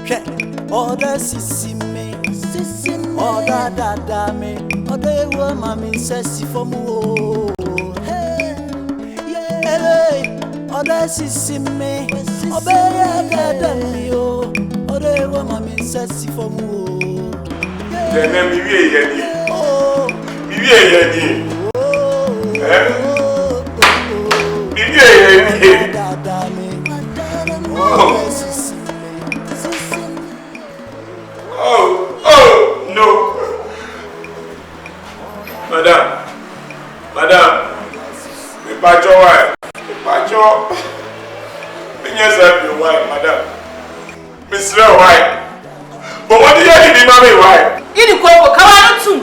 Oda sisi me, oda dada me, oda wo mami sesi for mu. Hey, yeah, oda sisi me, oda dada me o, oda wo mami sesi for mu. Jene mi wie yeni. Mi wie yeni. Mi wie yeni. Oh, no. Madam, me pacho why? Me pacho. Me nyesa bi why, madam. Me sre why? But what do you need mama why? You the koko kawa too.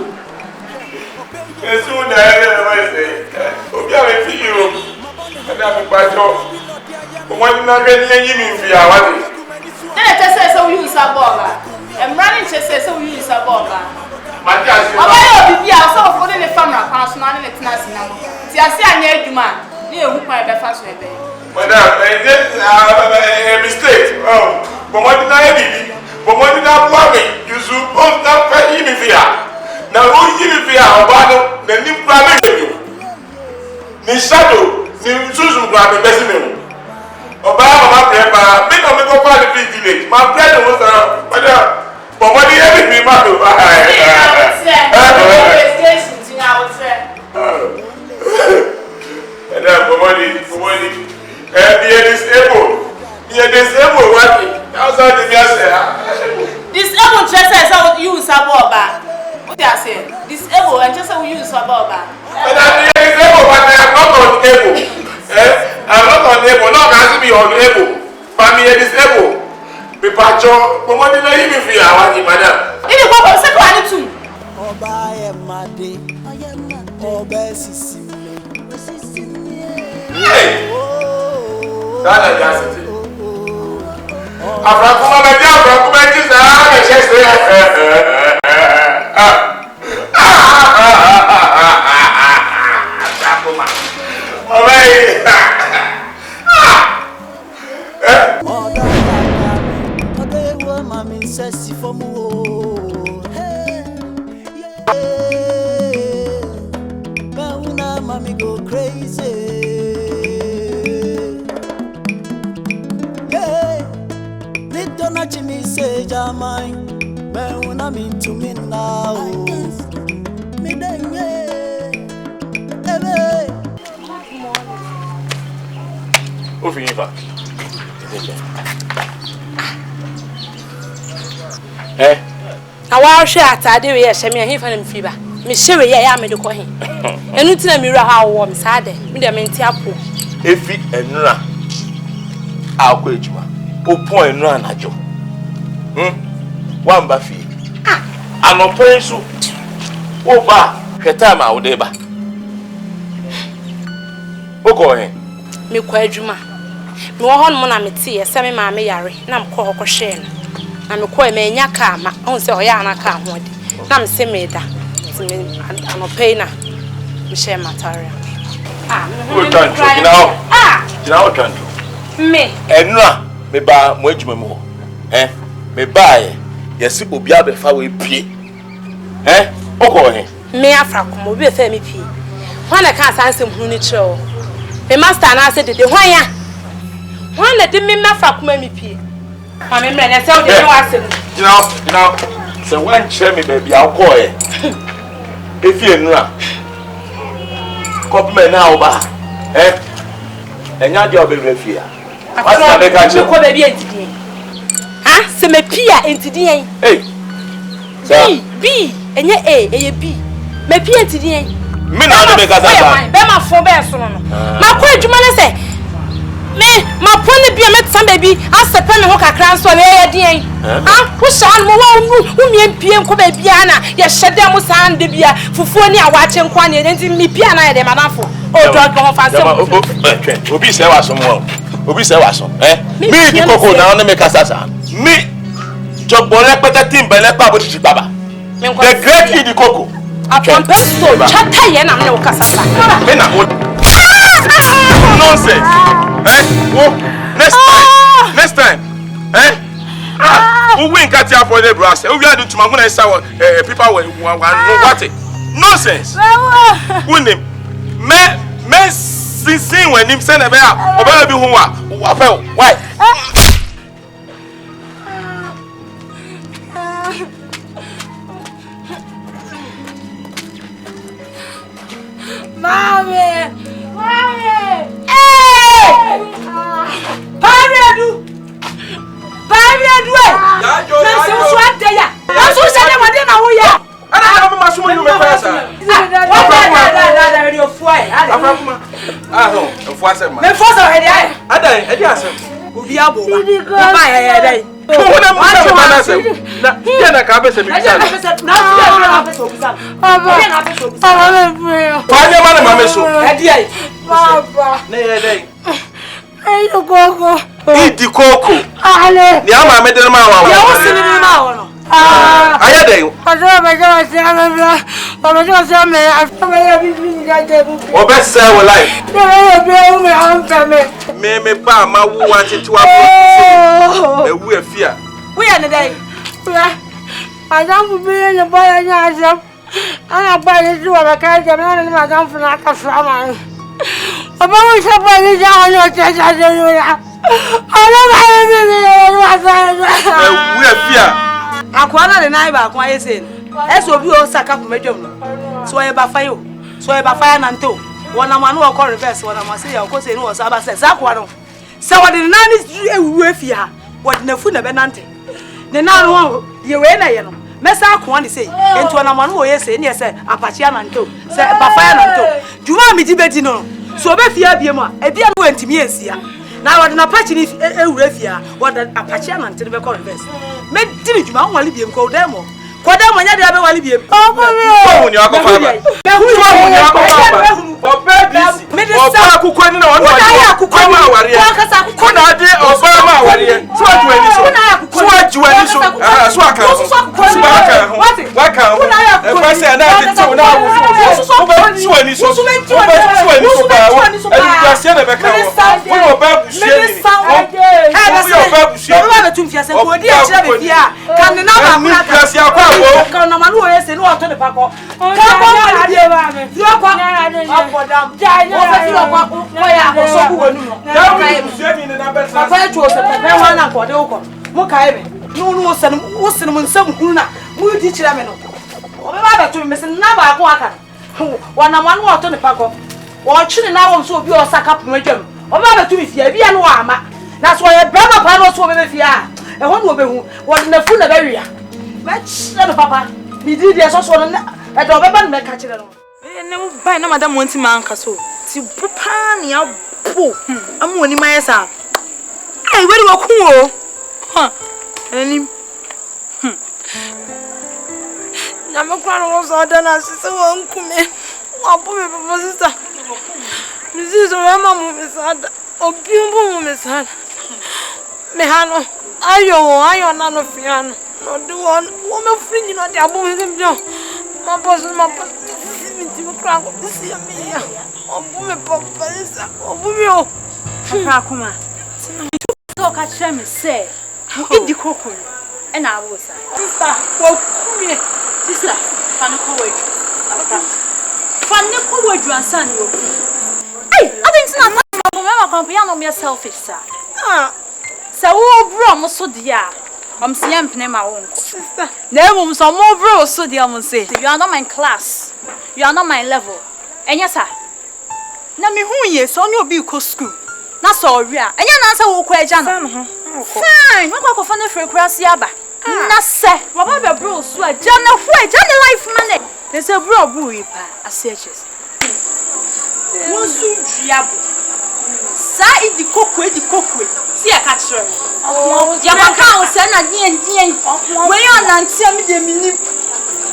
Yes, you na why say. Obi a me fi you. Madam me pacho. But what you na get yin mi fi awati. Then I say so you use a bomber. I'm running to say so you use a bomber. Matias, I will be so for the family council and the tenants in Namo. See, I say I need you, man. You who might be fast with me. Madam, it's a mistake. Oh, but what did I do? But what did I want me? You suppose not pay me fear. Now, who give me fear about the new problem with you? Ni shadow, ni Susan grab the best meal. Obama, my grandma, make a go find the village. My brother was around. Madam. But what do you have in me, Marco? I would say. And then, for money, disabled. You're disabled, working. Outside the gas. Disabled, just as I would use a bomber. What do I say? Disabled, and just how we use a bomber. And I'm disabled, but I am not unable. I'm not unable, not as me unable. But me disabled. Me pacho, but what did I even feel? I want you, madam. Ini kwa kwa seko ani tu. Oba ye made, oba sisi me. Hey, Dada Jasity. Afrakuma meji, afrakuma meji sa me chese. Afrakuma. Oba. Mami says for mu. Hey, yeah. Bauna mami go crazy. Yeah, little na Jimmy say jamai. Bauna mean to me now. Me then yeah. Ofiva. I want to share at the way Shammy and him fever. Miss Sherry, I am a coin. And you tell me how warm sad, with a mentiapo. If it and run, I'll quit you. Oh, point run at you. One buffy. I'm not paying so. Oh, bah, her time out there. Oh, go ahead. Me quite Juma. No one monamity, a semi mammy yari, and I'm called Coshen. I'm a quite me yaka, my own say, Oyana can't want it. I'm semeda. I'm a painer. Michelle Mataria. Good country, you know, country. Me, and run, me buy much more. Me buy, yes, it will be able to follow pay. Oh, go ahead. me Afrakum will be a family pea. When I can't answer Hunicho, the master and I said, the wire. One that didn't mean Afrakum me pea. I mean, I tell you know, so when Cherry baby, I'll call it. If you're not, compliment now, and your job is here. What's that? I can't call baby today. Ah, so me pia into the hey, B, and your A, B. Me pia to the me not make us that. Be my phone, my quite you say. Me, my pony be a met some baby, ask the penny hook a crown so lay. Ah, who shall who me and PM Kobe Biana, yes, shed them with sand de beer for 4 years watching Quania and me piano, them enough. Oh, drug off as a Obi say was some Obi say was some, Me, the cocoa now, make us me, Job Bonnet, but a team by Lepa with Baba. The great in the cocoa. Upon Pesto, Chatay and I'm no Casasa. Nonsense. Oh, next time. Who win cat here for the brass? Who are doing to my money? People what? Nonsense. Who name? Me see when him send a bear. Or be who are? Why? Mommy! Hey! Paradu! Eat the cocoa. The ama made the man. I had a or best sell life. Me pa ma wanted to have we fear. We are the day. I don't be in the boy and I buy it to a car, and I don't feel like a farmer. I'm always up by the down your chest. We are fear. Akwana the naiba akwa yesen. Eso bi o saka kumedwom no. So e ba fayo. So e ba fire nanto. Wona ma no okọ reverse wona ma say ya okọ say no o saba say zakwa no. Se wode nani ewu afie ha. Wode nafu na be nante. Ne na no ye we na ye no. Mesa akwa ne say enti wona ma no o ye say ne say apache nanto. Se ba fire nanto. Juma mi di bedi no. So be fie abie mu a e bia no antimi esia. Na wode na patch ni ewura fia wode apache nanto be ko reverse. Me diri juma wali biem ko demo. Ko demo nya de be wali biem. Oh ni akọ fa ba. Me hu ni akọ fa ba. Oba bisi. Oba akukọ ni na won wa. Akukọ ma aware. Ko na de oba ma aware. So ajuani so. So ajuani so. Ah so aka. So aka. Waka. E fa se na de ti na wo. Oba ajuani so. Oba ajuani so ba. E du ase na be ka wo. Wo oba busie ni. Wo oba busie. Oba be tum fiase ko di a kire be bia. Kan na ba ku aka. Busie akwa wo. Kan na ma no ye se no oto de pakọ. Ka ko ma di e ba me. Yo ko. Apodam. Wo fe fi okwa ko ya ko so ku wonu no. Ja busie ni na be sa. Papa e tuo se pepe wa na ko de wo ko. Mo kai me. No se no wo se no nsam hunu na. Mo di kire me no. Obe ba be to me se na ba ko aka. Wana ma no oto de pakọ. Wo chiri na wo so obi o saka pomedwam. Obe ba to me fia bia no wa ama. Na so ye brother pa no so be fia. E ho no obehu. Wo de na fu na be wia. Let's let papa. Me did this also na e do be ba na ka kire no. Ne mo bai na madam wonti man ka so. Ti papa ni abo. Am woni ma yesa. Ai we wo ku o. Ha. Ani. Na me kwa no so da na se won ku me. Wa bo me papa sister. Mi si so ma mo me sada. Obi mbo mo me sada. Me hano. Ayo na no fiano. No do one woman free no dia bo me bio. Ma boss mi ti mo kra ko si mi ya. Obu me papa isa. Obu mi o. Papa kuma. So ka kire me say, mo idi kokon e na awosa. Sister, wo kumie. Sister, fa no ko waju. Papa. Fa ne ko waju ansan wo. Ai, adentina na mo me ma compare no me selfish sir. Ah, sa wo bro mo so dia. I'm saying pnema won. sister. Na mum so mo bro so dia mo say. You are not my class. You are not my level. Enya sir. Na me hu ye so onye obi ko school. Na so wi a. Enya na say wo ko agya no. Fine. Wo ko fa na free kurasi aba. Na say, baba be bro so agya na hu agya na life man. They say bro bu yi pa asechis. Wo su duabo. Sa idi kokwe. See a catcher. Ya maka o se na dien. We yon nantia me de minim.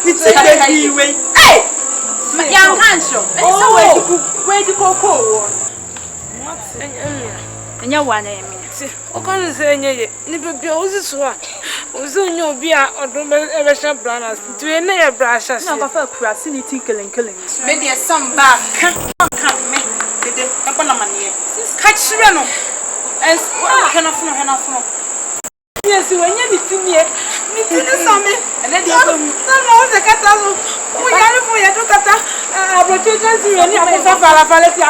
It's a baby way. Hey! Ya kan show. We di koko wo. What Enya wa na emi. o kan se enye ni bebe o si so a o se onye obi a odum e be sha branas tu e na ye brasha Na ba fa kura si ni tin kelen. Me de some back. Kan me. Dede, e bona mane. Ka chire no. Es wa kana funo. Yes, when you need to me, Sammy, and then no, the cattle. We are for you to cut a protection. And you have a validity.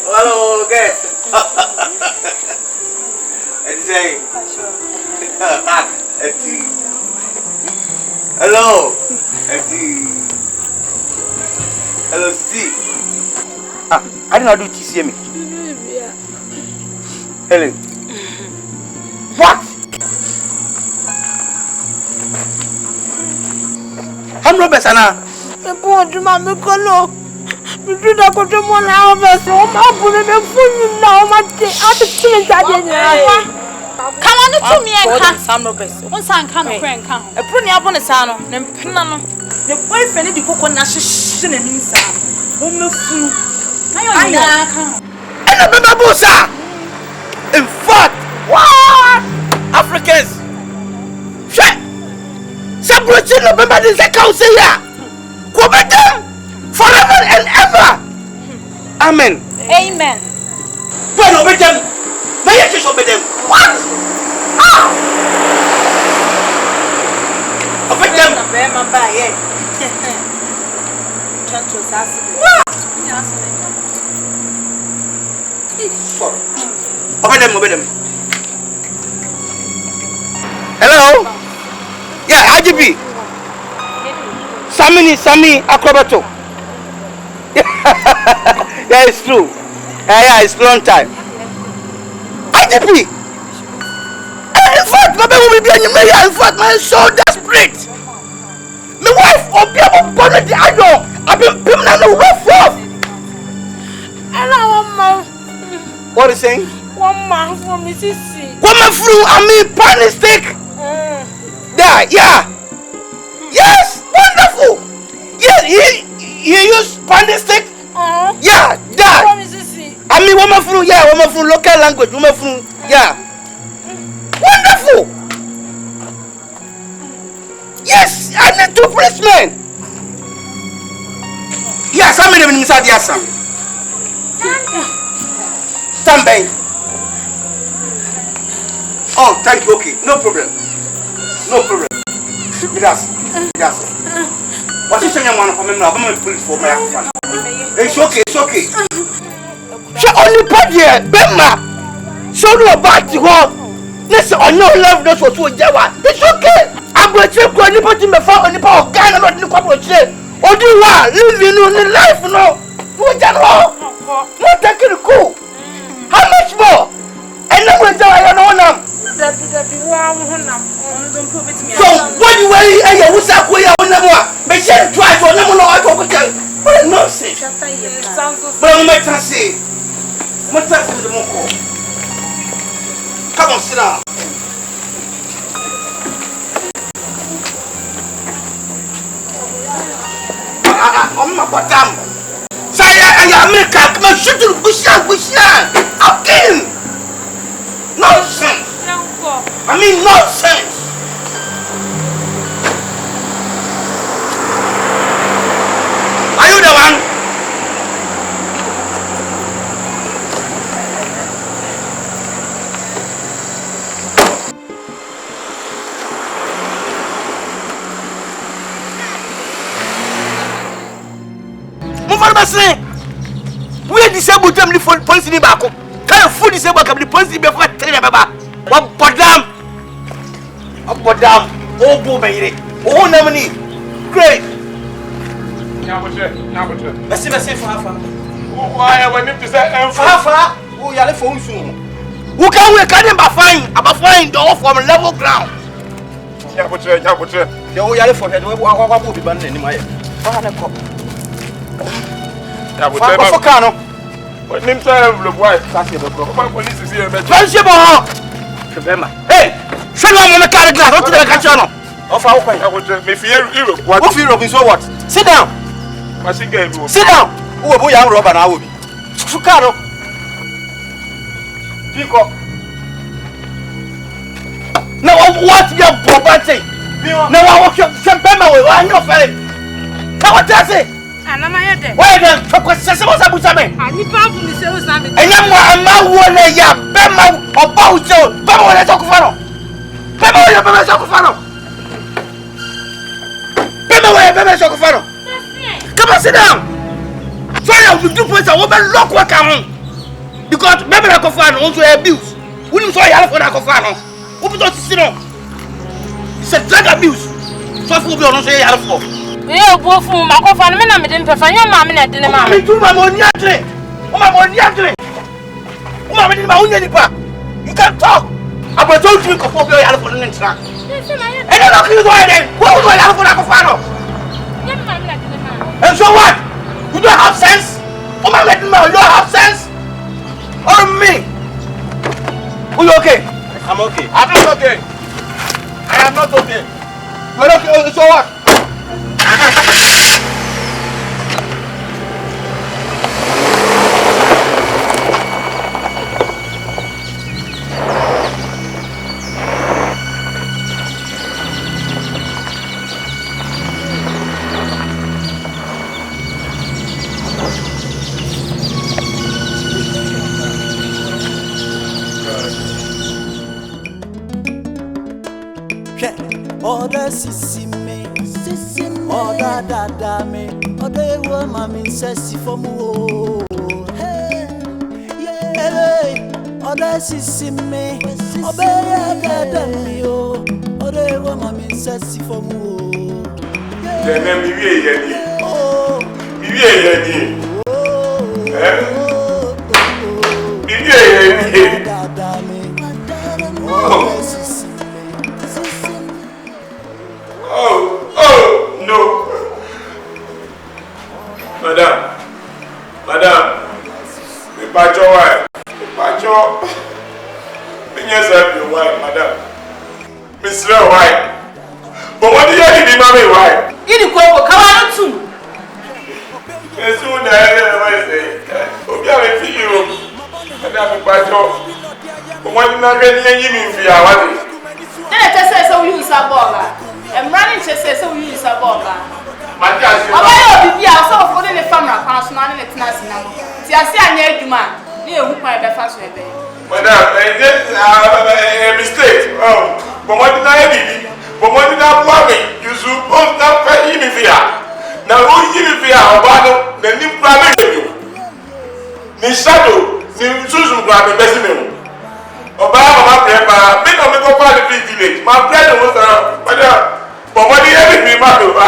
Hello, guys. And say, hello, hello, Steve. I didn't know you see me. Helen. What? I'm not better now. The poor Mamma Colo. We do not go to one hour. So I'm going to phone now. My Come on to me and come. Some robbers. One son can't crank. A pruny up on the sano, then pinano. The boyfriend is the coconut shin and inside. Woman fool. I can't. And a babusa. In fact, what? Africans. Shit. Some Brazil remember this account here. Go back them forever and ever. Amen. Amen. Well, obey them. May I just obey them? What? Ah! Obey them. Obey them, obey them. Hello? Yeah, IGP. Sami Akwabato. Yeah, it's true. Yeah, it's long time. IGP. In fact, my baby will be on your mayor. In fact, my so desperate. My wife, Obiabo, born the ADOM. I've been paying on the rough off. What are you saying? 1 month for Mrs. C. Woman flew, I mean, pan stick. There, yeah. Yes, wonderful. Yes, he used pan stick. Yeah, there. I mean, woman flew, yeah, woman flew, local language, woman flew, yeah. Wonderful. Yes, I need 2 policemen. Yes, how many of them inside the assam? Tambay. Oh, thank you. Okay, no problem. No problem. Yes. What is your man for me now? I'm going to police for my friend. It's okay, it's okay. She only put here, Bema. So no about the world. Listen, on no love, that's what you Jawa. It's okay. I'm going to check when you put in the phone on the power. Can I not look up and say, oh, do you want living in life? No, what general? Not taking it cool. How much more? And then we're down on them. So, what do you worry? And you was up with your number. But she tried to know what to do. What a nonsense. But I'm not saying. What time is the more? Come on, sit down. I'm not bottom. Say, I make a come shoot to Bushan. Again. Nonsense. I mean nonsense. Are you the one? We are disabled to the police in the back. Can you food disabled to the police in the back? What Bodam? Oh, Bobby. Oh, Namani. Great. Merci for half. Why I want to say Half. Oh, you're the phone soon. Who can we carry about fine door from level ground? You're for head. What will be banned in my Focano. What name the wife? Police is here. Hey, show me the car glass. What the catch on? Of our way. I would me fear you. What fear of so what? Sit down. Sit down. Who will be young Robert? I will be. Focano. Pick up. Now, what your property? Now, I walk your September with one of it. What does it? And I'm here. Why the Tokosasa was Abu Same? I need problem to say something. And I'm a ya, Bema or Baucho, Bema and Sokofano. Bema and Sokofano. Bema and Sokofano. Come on, sit down. Try out to do points a woman lock what come. Because Bema Sokofano also abuse. Wouldn't try out for Sokofano. Who put us to it's a drug abuse. So I will be on say for. Yeah, both from my coffin, and I didn't prefer your mamma and didn't mamma. Me too, my money. My money. You can't talk. I'm a told you to go for your for the next time. And I'm not going to go ahead. What will I have for Akwantuo? And so what? You don't have sense? Oh my God, you don't have sense? Or me? Are you okay? I'm okay. I'm not okay. I am not okay. You're okay, so what? Oda sisi me, oda dada me, oda ewo mami sesi fomu. Hey, yeah, oda sisi me, oda dada me o, oda ewo mami sesi fomu. Jene bibi yeni. Bibi yeni. Bibi yeni. Dada me, Oh, no. Madam, me pacho why? Me pacho. Me nyesa be why, madam. Me sre why? But what do you need mommy why? Ini ko ka wa ntu. Esu na why say. Obi a me fi you. Madam me pacho. But what na get ni mi fi awadi. Then I just say so you use a bomba. I'm running to say so you use a bomba. Matias. Oba yo bibi a so for the family kan so na na tenasi na mo. Ti ase anya adwuma. Ni ehu kwan be fa so ebe. Madam, a mistake. Oh, but what did I do? But what did I want me? You suppose not pay me via. Now, who give me via Obano, the new problem you? Ni shadow, ni Susan Grab, the best name. Obama, my grandpa, me no me go for the village. My brother was around. But what did I do? My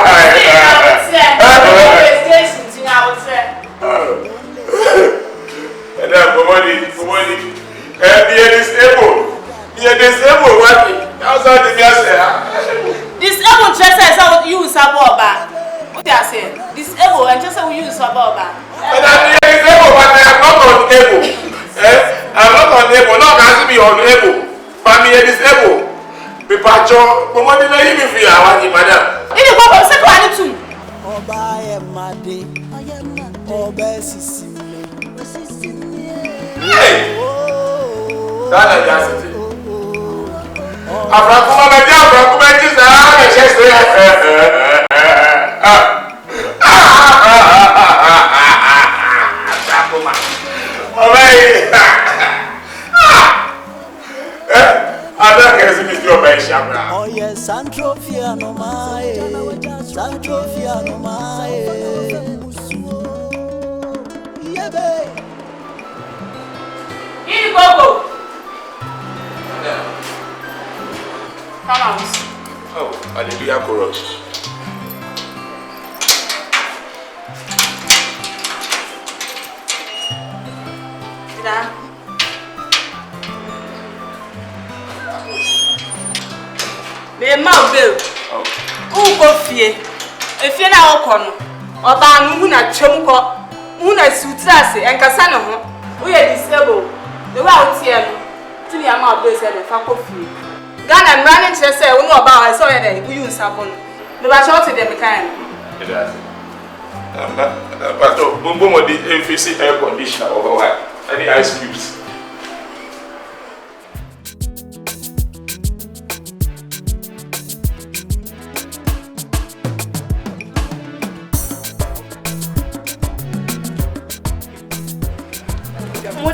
disabled working outside the disabled just as I would use a boba. What I say? Disabled and just as we use a boba. But I'm disabled, but I am not unable. I'm not unable, not as me unable. But me disabled. Be pacho, but what did I even feel? I want you, madam. Ini ko ko se ko ani tu. Oba emade, oba sisi me. Hey! That's just it. Afrakuma media, afrakuma is a chest. Afrakuma. Alright. I don't care if it's your best. Oh yes, Santrofia no mae, Santrofia no mae. Yebe. Ini go. Come on. Oh, hallelujah, chorus. Da. Me ma obel. U go fie. Efie na wo no. Oba no hu na twem ko. Hu na sutrase enkasa ne ho. Wo ye disable. The way out here no. Tini ama obel se de fa ko fie. Ghana running to say, we know about I saw it, we use sabon. The bashot to them kind. It does. But Bumbo, if you see air conditioner over what? Any ice cubes.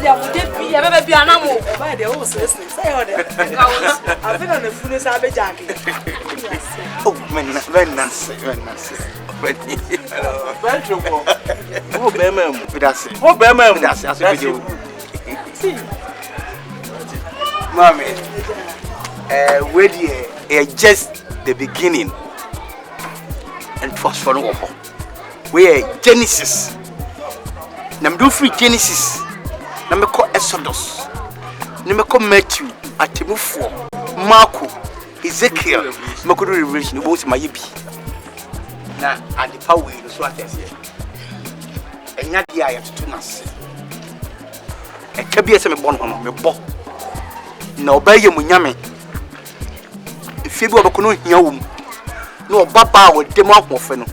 dia mo de bi e be bi anamo. Ba de o se say o de. I feel on the food say be jack. Oh, men nice. Oh, bema, that's it. Oh, bema, that's it. Mommy, we're just the beginning, and it was for no more. We're Genesis. Number 3 Genesis. Number 4 Exodus. Number 4 Matthew. Atimu 4 Marco. Ezekiel. Number 2 Revelation. Both my yibi. Na and the power is what I say. And not the eye to us. A cabia some born on me bo. No obey you munyame. If you go back no here, no baba or demo of feno.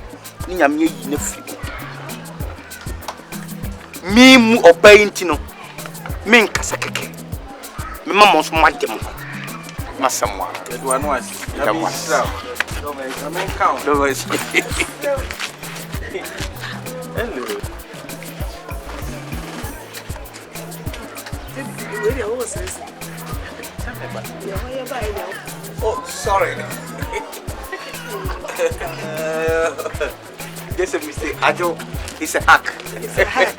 Niam ye nefi. Me mu obey tino. Men kasakeke. Me mama so madem. Masamwa. That one was. That was. Don't count. Don't worry. Hello. Oh, sorry. There's a mistake. Ajo, it's a hack. It's a hack.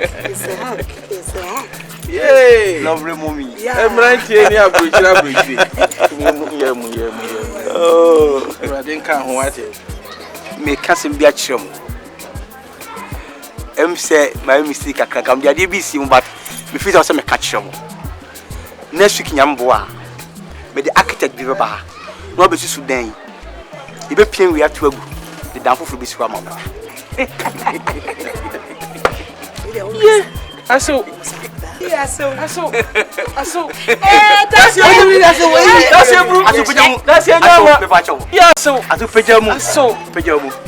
Yay! Lovely mommy. I'm right here near Bridge. Oh, I didn't count what it. Me cousin be a chum. Say my mistake. I can't be a DBC, but me feel also me catch him. Next week in Yamboa, may the architect be Baba. No be Sudan. You be paying we have to the damn for be swam. Yeah, I saw.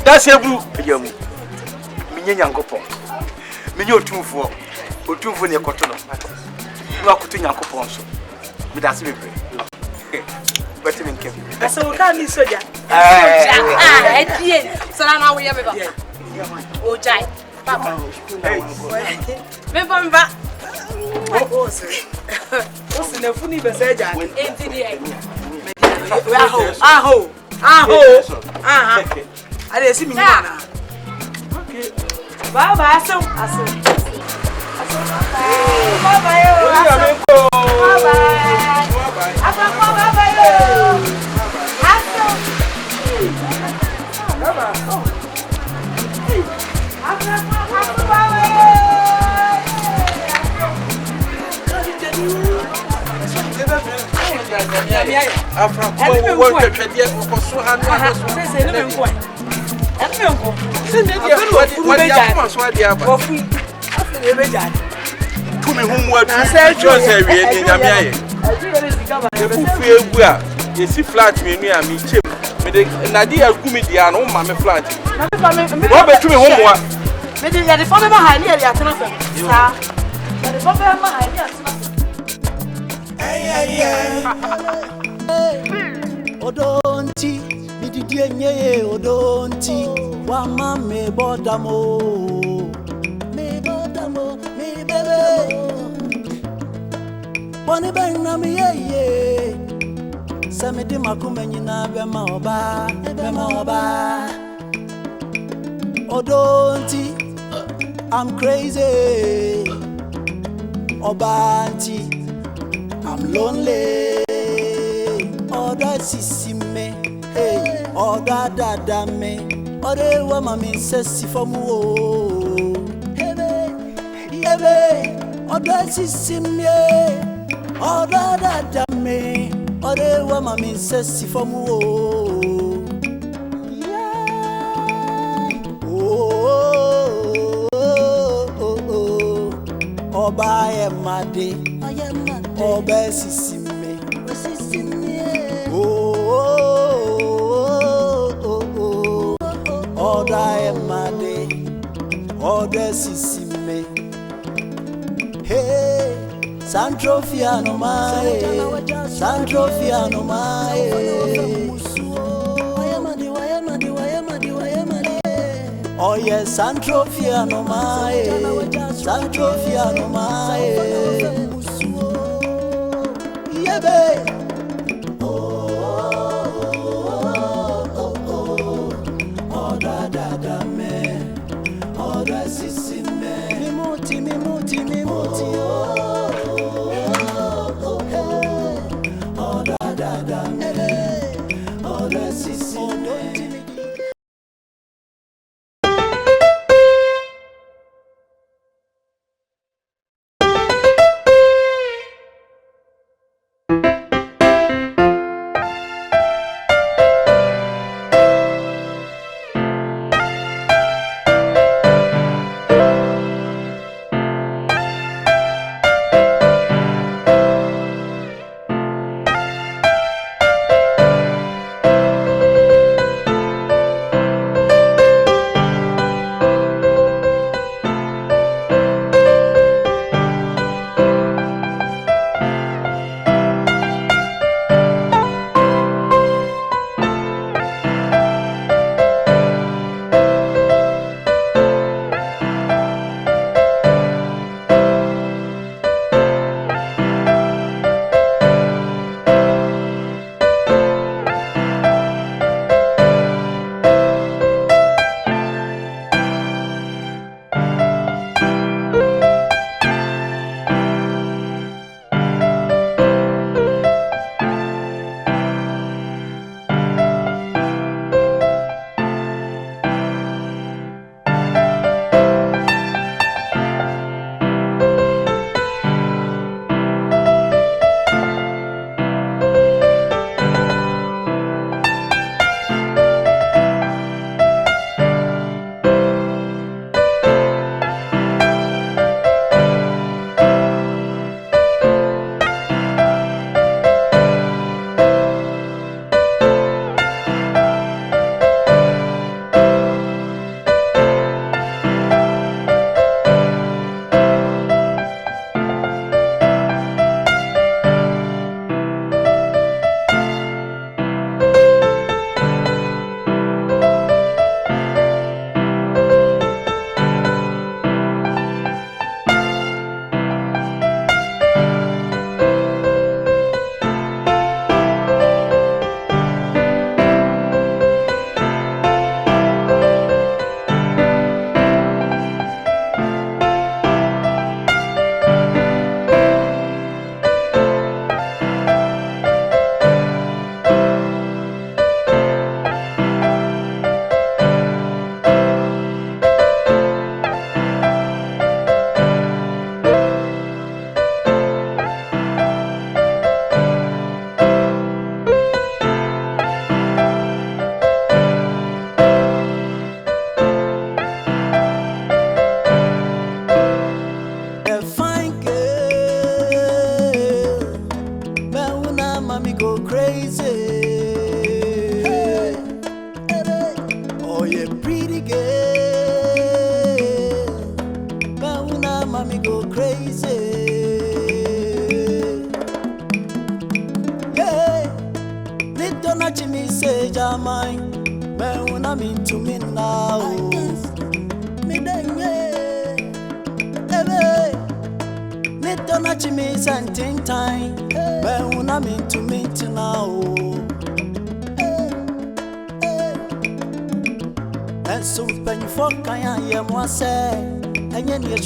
That's your blue. Minyo tumfo. Otumfo ne kotono. No akoto nyankopon so. Me da se bebre. Better than Kevin. so can be soldier. Die. So na we be ba. O jai. Papa. Me bomba. What's the funny besaja? Enti die. Aho. I didn't see me now. Okay. Bye bye. So, bye bye. flat me me chim. Nadia Gumidian, oh, mamma flat. What to me home? Maybe the former high near the atmosphere. The former high. Odonti, mididie nye odonti, wa mame bodamo, me bebe. Boni bena mi ye, samedi makume nyina bema oba. Odonti, I'm crazy. Obanti, I'm lonely. Oh, that's sissy me, hey, oh, da me, oh, they want my sassy for me, hey, oh, that's sissy me, oh, da me, oh, they want my sassy for me, oh, by my day, oh, sissy me. All I am my day, all the sissy me. Hey, Santrofiano my, Santrofiano my. Oh yes, Santrofiano my, Santrofiano my. And so when you fuck I am one say and you